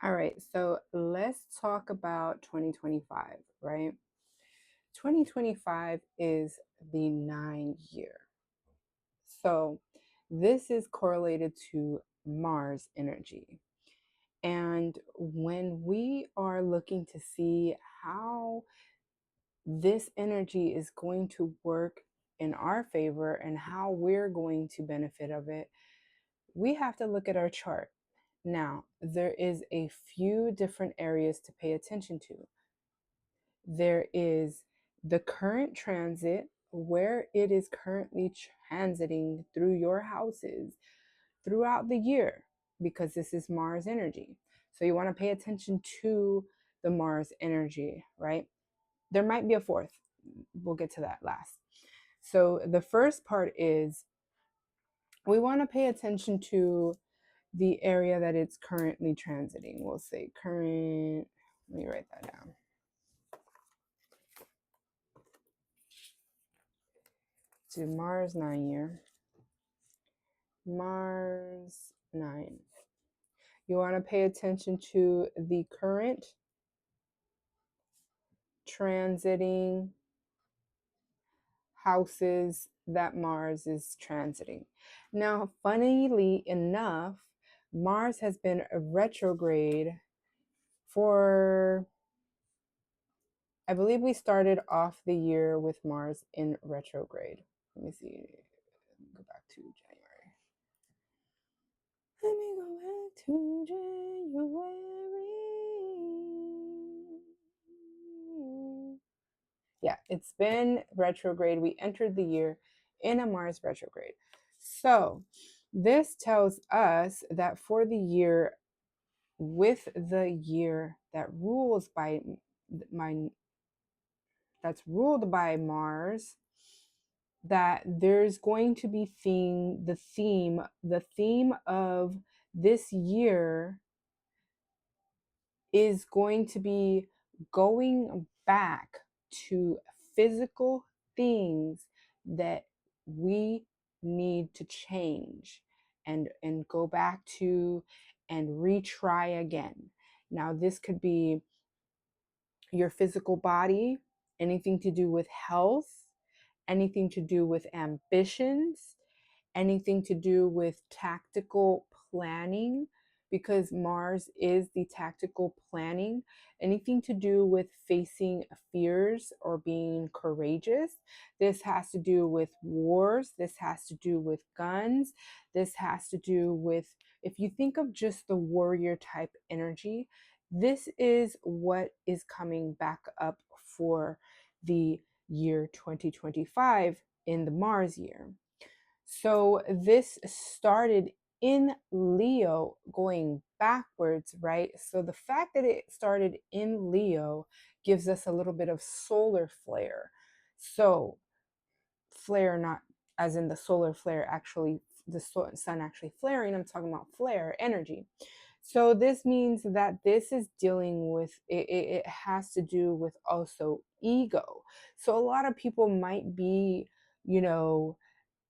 All right, so let's talk about 2025, right? 2025 is the 9 year. So this is correlated to Mars energy. And when we are looking to see how this energy is going to work in our favor and how we're going to benefit of it, we have to look at our chart. Now, there is a few different areas to pay attention to. There is the current transit, where it is currently transiting through your houses throughout the year, because this is Mars energy. So you want to pay attention to the Mars energy, right? There might be a fourth. We'll get to that last. So the first part is we want to pay attention to the area that it's currently transiting. We'll say current, let me write that down. To Mars 9 year. Mars 9. You want to pay attention to the current transiting houses that Mars is transiting. Now, funnily enough, Mars has been a retrograde for, I believe we started off the year with Mars in retrograde. Let me see. Go back to January. Let me go back to January. Yeah, it's been retrograde. We entered the year in a Mars retrograde. So this tells us that for the year, with the year that rules by that's ruled by Mars, that there's going to be the theme of this year is going to be going back to physical things that we need to change and go back to and retry again. Now this could be your physical body, anything to do with health, anything to do with ambitions, anything to do with tactical planning, because Mars is the tactical planning, anything to do with facing fears or being courageous. This has to do with wars. This has to do with guns. This has to do with, if you think of just the warrior type energy, this is what is coming back up for the year 2025 in the Mars year. So this started in Leo going backwards, right? So the fact that it started in Leo gives us a little bit of solar flare. So flare, not as in the solar flare, actually the sun actually flaring. I'm talking about flare energy. So this means that this is dealing with, it has to do with also ego. So a lot of people might be,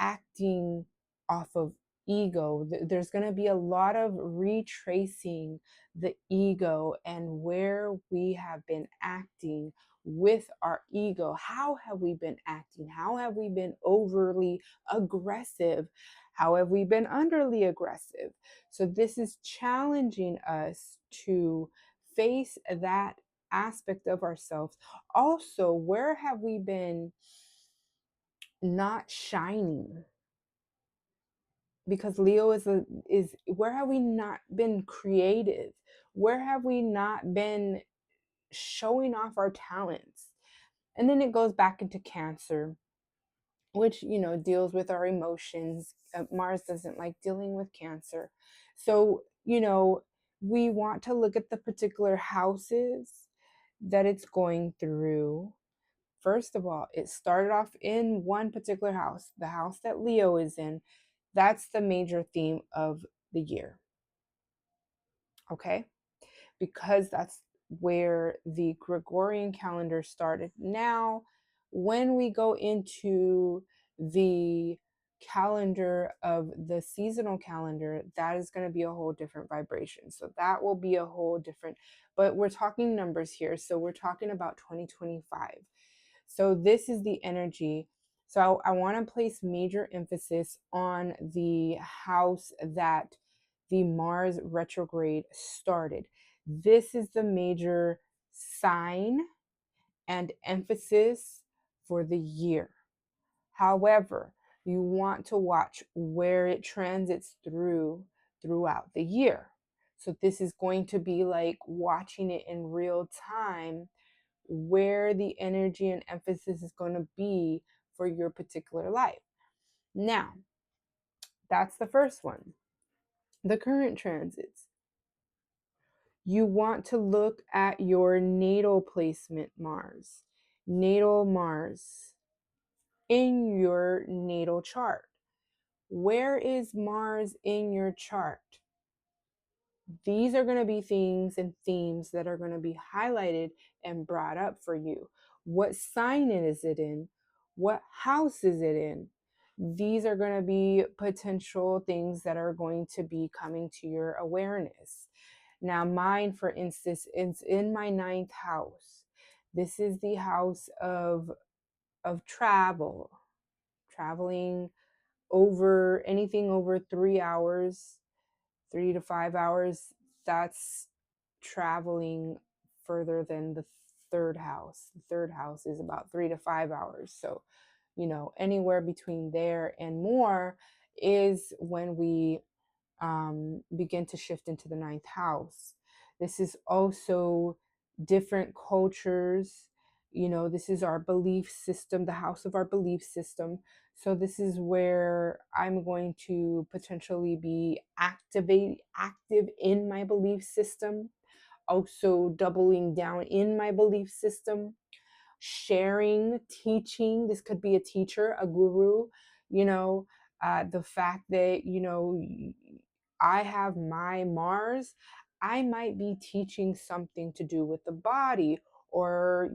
acting off of ego. There's going to be a lot of retracing the ego and where we have been acting with our ego. How have we been acting? How have we been overly aggressive? How have we been underly aggressive? So this is challenging us to face that aspect of ourselves. Also, where have we been not shining? Because Leo is where have we not been creative? Where have we not been showing off our talents? And then it goes back into Cancer, which deals with our emotions. Mars doesn't like dealing with Cancer. So we want to look at the particular houses that it's going through. First of all, it started off in one particular house, the house that Leo is in. That's the major theme of the year. Okay? Because that's where the Gregorian calendar started. Now, when we go into the calendar of the seasonal calendar, that is going to be a whole different vibration. So that will be a whole different, but we're talking numbers here. So we're talking about 2025. So this is the energy. So I want to place major emphasis on the house that the Mars retrograde started. This is the major sign and emphasis for the year. However, you want to watch where it transits throughout the year. So this is going to be like watching it in real time, where the energy and emphasis is going to be for your particular life. Now, that's the first one. The current transits. You want to look at your natal placement Mars. Natal Mars in your natal chart. Where is Mars in your chart? These are going to be things and themes that are going to be highlighted and brought up for you. What sign is it in? What house is it in? These are going to be potential things that are going to be coming to your awareness. Now, mine, for instance, is in my 9th house. This is the house of travel, traveling over anything over 3 hours, 3 to 5 hours. That's traveling further than the 3rd house. The 3rd house is about 3 to 5 hours. So, anywhere between there and more is when we begin to shift into the 9th house. This is also different cultures. This is our belief system, the house of our belief system. So this is where I'm going to potentially be active in my belief system, also doubling down in my belief system, sharing, teaching. This could be a teacher, a guru, the fact that, I have my Mars, I might be teaching something to do with the body, or,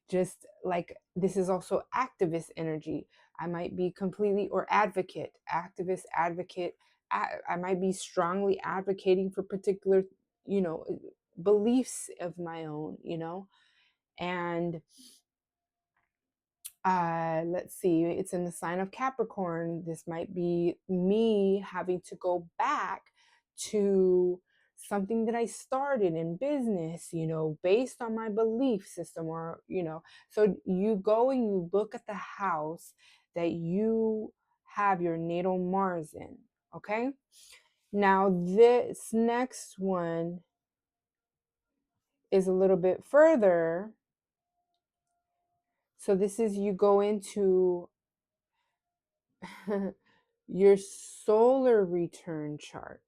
just like this is also activist energy. I might be completely, or advocate, activist, advocate. I might be strongly advocating for particular, beliefs of my own, and let's see, it's in the sign of Capricorn. This might be me having to go back to something that I started in business, based on my belief system, or, so you go and you look at the house that you have your natal Mars in. Okay. Now, this next one is a little bit further. So this is, you go into your solar return chart.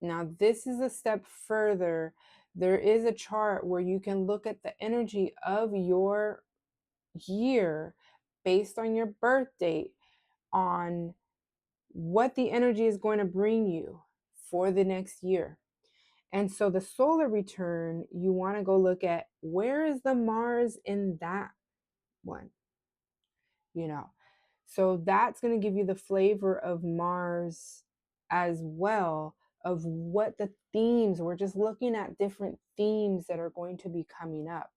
Now, this is a step further. There is a chart where you can look at the energy of your year based on your birth date, on what the energy is going to bring you for the next year. And so the solar return, you want to go look at, where is the Mars in that one? So that's going to give you the flavor of Mars as well, of what the themes, we're just looking at different themes that are going to be coming up.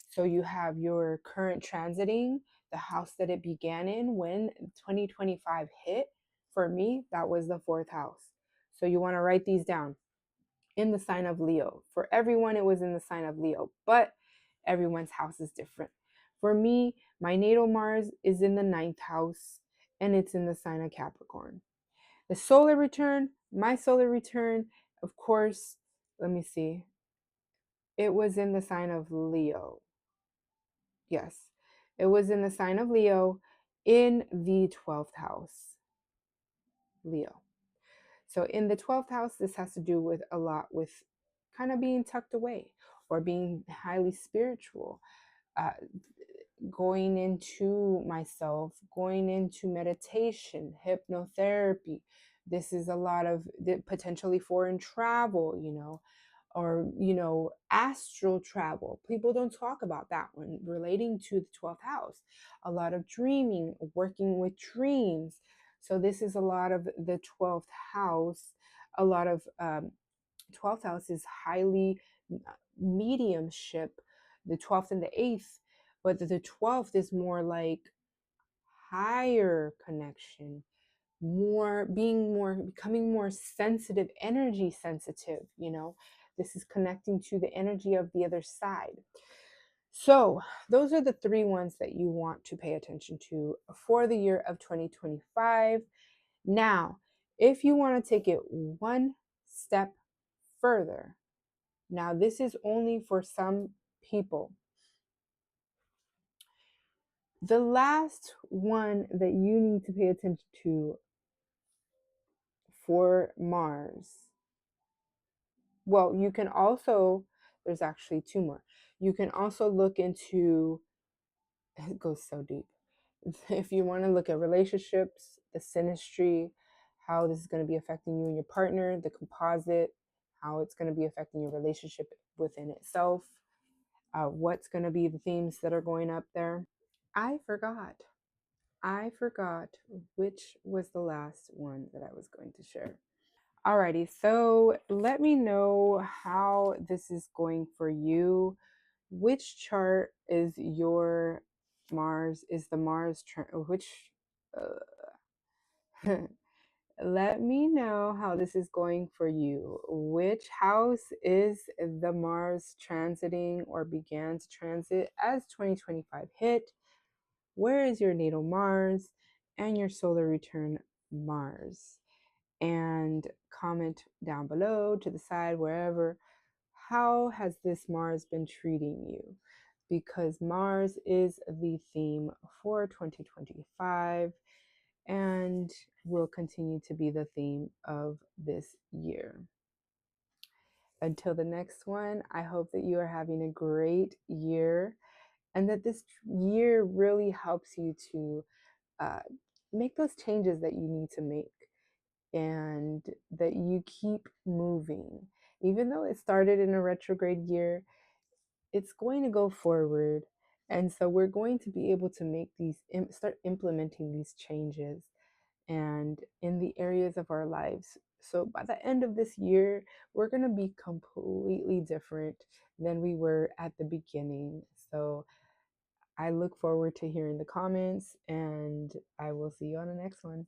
So you have your current transiting, the house that it began in when 2025 hit. For me, that was the 4th house. So you want to write these down. In the sign of Leo. For everyone, it was in the sign of Leo, but everyone's house is different. For me, my natal Mars is in the 9th house, and it's in the sign of Capricorn. The solar return, my solar return, of course, let me see. It was in the sign of Leo. Yes, it was in the sign of Leo in the 12th house. Leo. So in the 12th house, this has to do with a lot with kind of being tucked away, or being highly spiritual, uh, going into myself, going into meditation, hypnotherapy. This is a lot of potentially foreign travel, or, astral travel. People don't talk about that one relating to the 12th house. A lot of dreaming, working with dreams. So this is a lot of the 12th house. A lot of 12th house is highly mediumship, the 12th and the 8th, but the 12th is more like higher connection, more being more, becoming more sensitive, energy sensitive, you know. This is connecting to the energy of the other side. So those are the three ones that you want to pay attention to for the year of 2025. Now, if you want to take it one step further, now this is only for some people. The last one that you need to pay attention to for Mars, well, you can also, there's actually two more. You can also look into, it goes so deep. If you want to look at relationships, the synastry, how this is going to be affecting you and your partner, the composite, how it's going to be affecting your relationship within itself, what's going to be the themes that are going up there. I forgot. I forgot which was the last one that I was going to share. Alrighty, so let me know how this is going for you. Which chart is your Mars? Is the Mars which? Let me know how this is going for you. Which house is the Mars transiting or began to transit as 2025 hit? Where is your natal Mars and your solar return Mars? And comment down below, to the side, wherever. How has this Mars been treating you? Because Mars is the theme for 2025 and will continue to be the theme of this year. Until the next one, I hope that you are having a great year and that this year really helps you to make those changes that you need to make, and that you keep moving. Even though it started in a retrograde year, it's going to go forward. And so we're going to be able to make these, start implementing these changes and in the areas of our lives. So by the end of this year, we're going to be completely different than we were at the beginning. So I look forward to hearing the comments, and I will see you on the next one.